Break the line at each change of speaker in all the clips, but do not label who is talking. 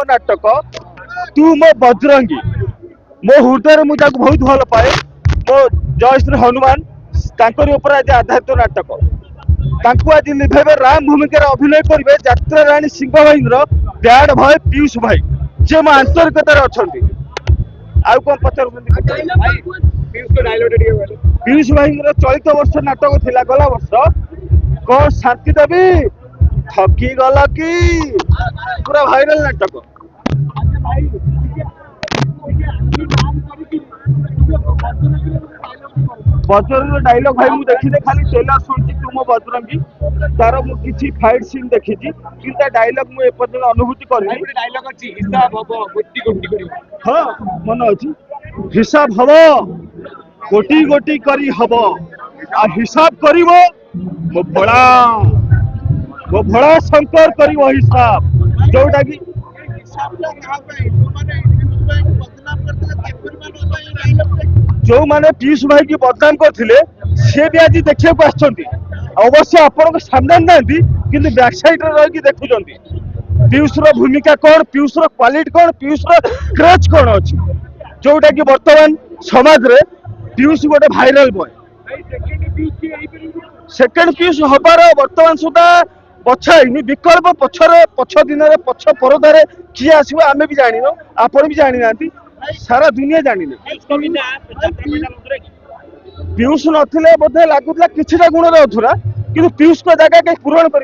नाटक तू मो बजरंगी मो हृदय मुझे बहुत भल पाए मो जय श्री हनुमान ऊपर आज आधारित नाटक आज लिभेबे राम भूमिका अभिनय करेंगे यात्रा राणी सिंह भाई डैड भाई पीयूष भाई जे मो आंतरिकतार अच्छा आउ कौन पचार पीयूष भाई चलित वर्ष नाटक थिला गला वर्ष कौन शांति देवी थकी गल कि पूरा भाइराल नाटक बजरंग डायलॉग भाई मुझे देखी खाली ट्रेलर शुणी तुम बजरंगी तार मुझे फाइट सीन देखी कि डायलॉग मुझे अनुभूति कर हाँ मन अच्छी हिसाब हम गोटी गोटी करी हब आ हिसाब कर मो भड़ा शंकर कर हिसाब जोटा कि जो माने पीयूष भाई की बदनाम करथिले से भी आज देखिया अवश्य आपण सामने ना कि बैक साइड रे रही देखुंट पीयूष भूमिका कौन पीयूष क्वालिटी कौन पीयूष क्रेज कौन अच्छी जोटा कि वर्तमान समाज रे पीयूष गोटे भाइराल बॉय सेकेंड पीयूष हबार वर्तमान सुधा पछाई विकल्प पछ दिन पछ परदार किए आसो आम भी जान आपण भी जानी ना सारा दुनिया जानी पीयूष नथिले बोधे लगुला किछिटा गुण अधूरा कि पीयूष को जगह कहीं पूरण कर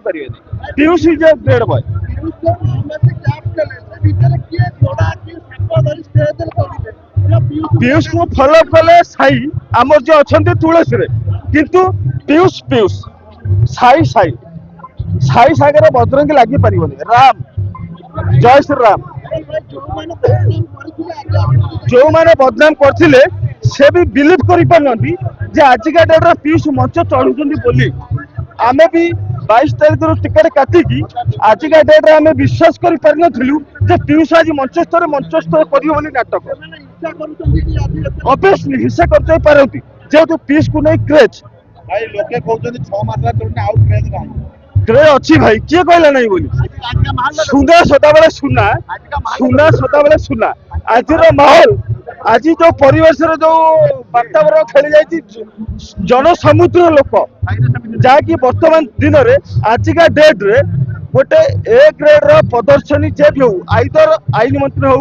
Piyush is a great boy Piyush को फॉलो कले साई आमर जो अच्छा तुलसी रे किंतु पीयूष पीयूष साई साई साई सागर बजरंग लगी पार राम जय श्री राम जो मैंने बदनाम करथिले से भी बिलीव करि पारनती जे आजिका डेट रे पीयूष मंच चढ़ुचंदी बोली आमे भी 22 तारीख रो टिकट काटिकी आजिका डेट रे आमे विश्वास करि पारनथिलु जे पीयूष आज मंचस्थ करियो बोली नाटक ऑब्वियसली हिस्सा करते पारंती जेतु पीयूष को नहीं क्रेज
भाई लोके कहउछन 6 मास चलने आउट क्रेज नाही
क्रेज अच्छी भाई किए कहला नहीं बोली सुना सदाबले सुना सुना सदाबले सुना आज माहौल आज जो परिवेश जो वातावरण खेली जाती जन समुद्र लोक जहाँकि वर्तमान दिन में आजिका डेट रे गोटे ए ग्रेड प्रदर्शनी जे भी हो आइदर आईन मंत्री हो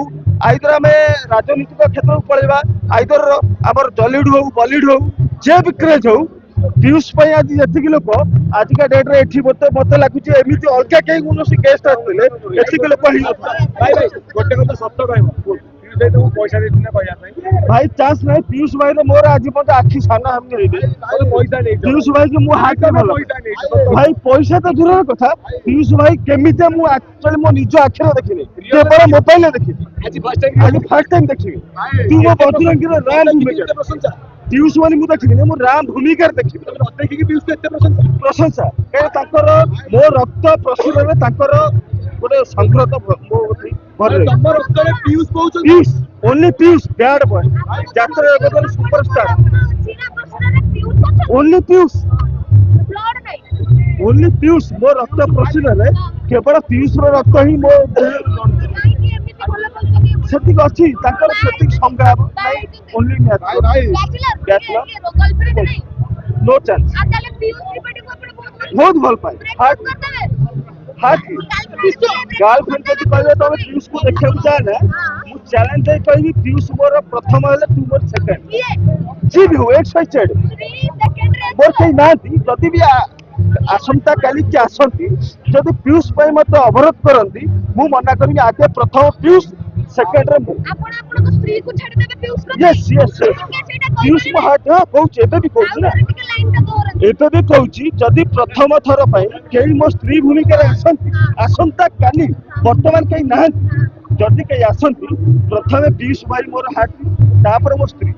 आइदर आम राजनीतिक क्षेत्र को पलैबा आइदर आम जलीउड हो बलीउड हो जे भी क्रेज हो पीयूष आज जी लोक आजिका डेट रे मत लगुच एमती अलग कहीं कौन गेस्ट आसते लोक
गोटे कथा सत्य
भाई चांस नहीं पीयूष भाई तो मोर आज मत आखि सामना हमने पीयूष भाई के मु हाथ भाई पैसा तो दूर कथा पीयूष भाई केमी एक्चुअली मो निज आखिर देखिनी केवल मोबाइल देखिनी आज फर्स्ट टाइम देखिनी तू मो बजरंगी राम भूमिका पीयूष वाली मु देखिनी मु राम भूमिका देखिनी
पीयूष को एते
प्रशंसा मो रक्त प्रसुर रे गोटे संग्रत Piyush only Piyush dad boy यात्रा superstar only Piyush only Piyush मो रक्त प्रसुर रे केवल पीयूष रक्त ही मो सेटिक अच्छी सेटिक संग्राम ओनली नो चांस बहुत भल पाए गर्लफ्रेंड जब कहे तुम पीयूष को देखा चाहे ना चैलेंज कहि पीयूष मोर प्रथम है तू मोर सेकेंड जी भी हो एक्साइटेड मोर कहीं ना जदि भी आसंता काली की आसती जदि पीयूष मत अवरोध करती मु मना करी आगे प्रथम पीयूष सेकेंड रे मु यस यस पीयूष मो हाथ कहूँ एबे भी कहूँ ना एबे भी कहूँ जदि प्रथम थर कहीं मो स्त्री भूमिका आसंता काली वर्तमान कहीं ना जदि कहीं आसती प्रथम पीयूष भाई मोर हाथ तापर मो स्त्री